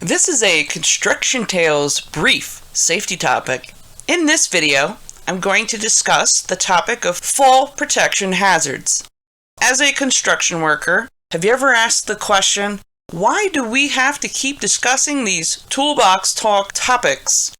This is a Construction Tales brief safety topic. In this video, I'm going to discuss the topic of fall protection hazards. As a construction worker, have you ever asked the question, why do we have to keep discussing these toolbox talk topics?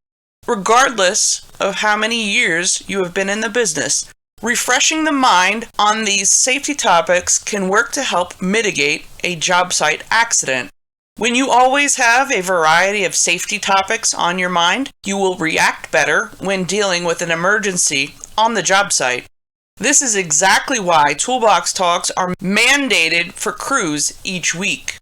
Regardless of how many years you have been in the business, refreshing the mind on these safety topics can work to help mitigate a job site accident. When you always have a variety of safety topics on your mind, you will react better when dealing with an emergency on the job site. This is exactly why Toolbox Talks are mandated for crews each week.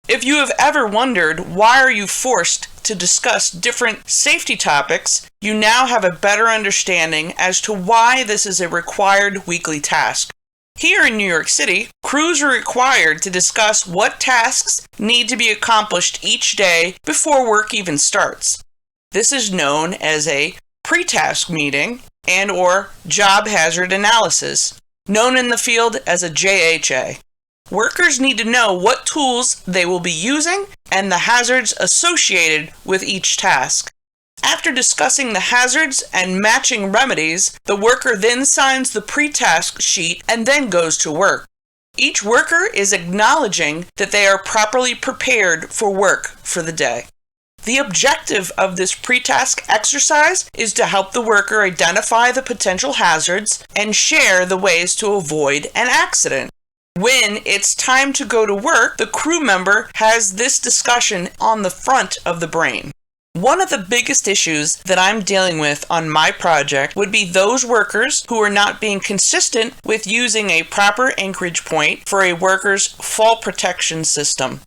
If you have ever wondered why are you forced to discuss different safety topics, you now have a better understanding as to why this is a required weekly task. Here in New York City, crews are required to discuss what tasks need to be accomplished each day before work even starts. This is known as a pre-task meeting and/or job hazard analysis, known in the field as a JHA. Workers need to know what tools they will be using and the hazards associated with each task. After discussing the hazards and matching remedies, the worker then signs the pre-task sheet and then goes to work. Each worker is acknowledging that they are properly prepared for work for the day. The objective of this pre-task exercise is to help the worker identify the potential hazards and share the ways to avoid an accident. When it's time to go to work, the crew member has this discussion on the front of the brain. One of the biggest issues that I'm dealing with on my project would be those workers who are not being consistent with using a proper anchorage point for a worker's fall protection system.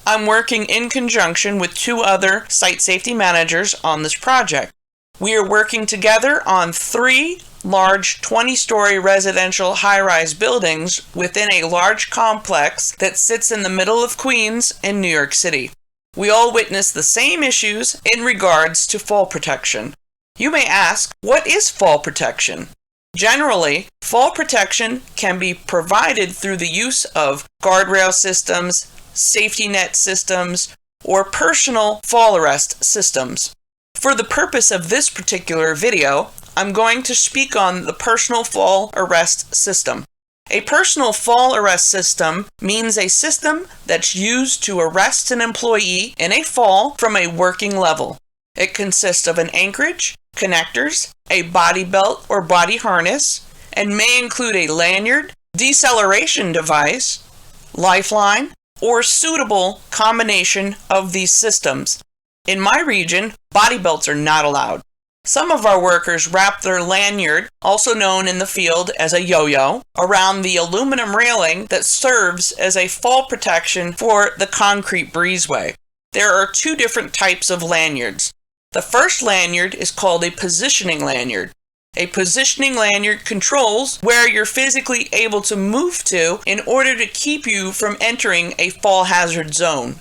I'm working in conjunction with two other site safety managers on this project. We are working together on 3 large 20-story residential high-rise buildings within a large complex that sits in the middle of Queens in New York City. We all witness the same issues in regards to fall protection. You may ask, what is fall protection? Generally, fall protection can be provided through the use of guardrail systems, safety net systems, or personal fall arrest systems. For the purpose of this particular video, I'm going to speak on the personal fall arrest system. A personal fall arrest system means a system that's used to arrest an employee in a fall from a working level. It consists of an anchorage, connectors, a body belt or body harness, and may include a lanyard, deceleration device, lifeline, or suitable combination of these systems. In my region, body belts are not allowed. Some of our workers wrap their lanyard, also known in the field as a yo-yo, around the aluminum railing that serves as a fall protection for the concrete breezeway. There are 2 different types of lanyards. The first lanyard is called a positioning lanyard. A positioning lanyard controls where you're physically able to move to in order to keep you from entering a fall hazard zone.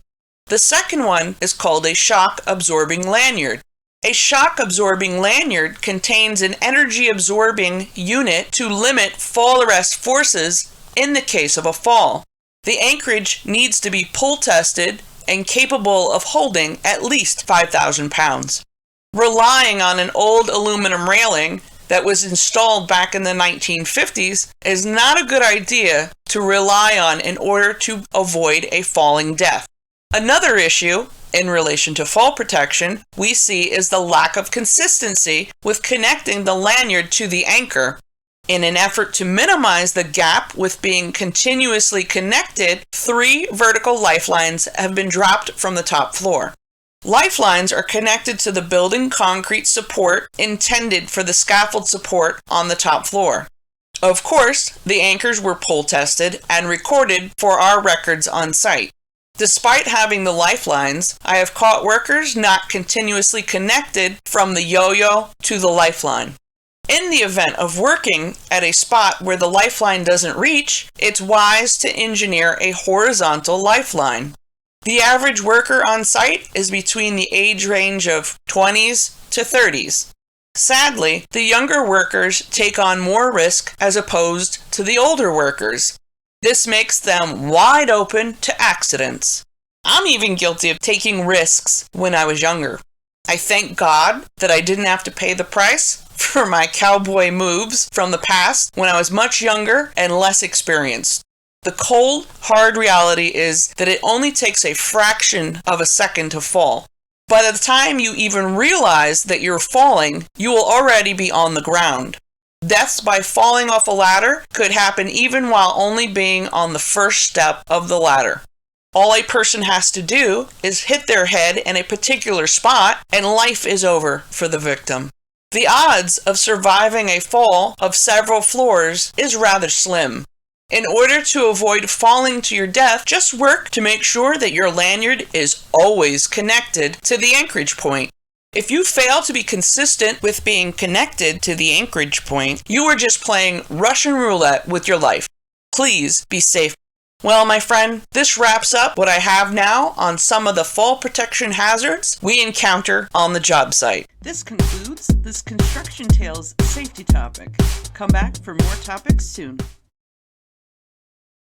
The second one is called a shock-absorbing lanyard. A shock-absorbing lanyard contains an energy-absorbing unit to limit fall arrest forces in the case of a fall. The anchorage needs to be pull-tested and capable of holding at least 5,000 pounds. Relying on an old aluminum railing that was installed back in the 1950s is not a good idea to rely on in order to avoid a falling death. Another issue in relation to fall protection we see is the lack of consistency with connecting the lanyard to the anchor. In an effort to minimize the gap with being continuously connected, 3 vertical lifelines have been dropped from the top floor. Lifelines are connected to the building concrete support intended for the scaffold support on the top floor. Of course, the anchors were pull tested and recorded for our records on site. Despite having the lifelines, I have caught workers not continuously connected from the yo-yo to the lifeline. In the event of working at a spot where the lifeline doesn't reach, it's wise to engineer a horizontal lifeline. The average worker on site is between the age range of 20s to 30s. Sadly, the younger workers take on more risk as opposed to the older workers. This makes them wide open to accidents. I'm even guilty of taking risks when I was younger. I thank God that I didn't have to pay the price for my cowboy moves from the past when I was much younger and less experienced. The cold, hard reality is that it only takes a fraction of a second to fall. By the time you even realize that you're falling, you will already be on the ground. Deaths by falling off a ladder could happen even while only being on the first step of the ladder. All a person has to do is hit their head in a particular spot, and life is over for the victim. The odds of surviving a fall of several floors is rather slim. In order to avoid falling to your death, just work to make sure that your lanyard is always connected to the anchorage point. If you fail to be consistent with being connected to the anchorage point, you are just playing Russian roulette with your life. Please be safe. Well, my friend, this wraps up what I have now on some of the fall protection hazards we encounter on the job site. This concludes this Construction Tales safety topic. Come back for more topics soon.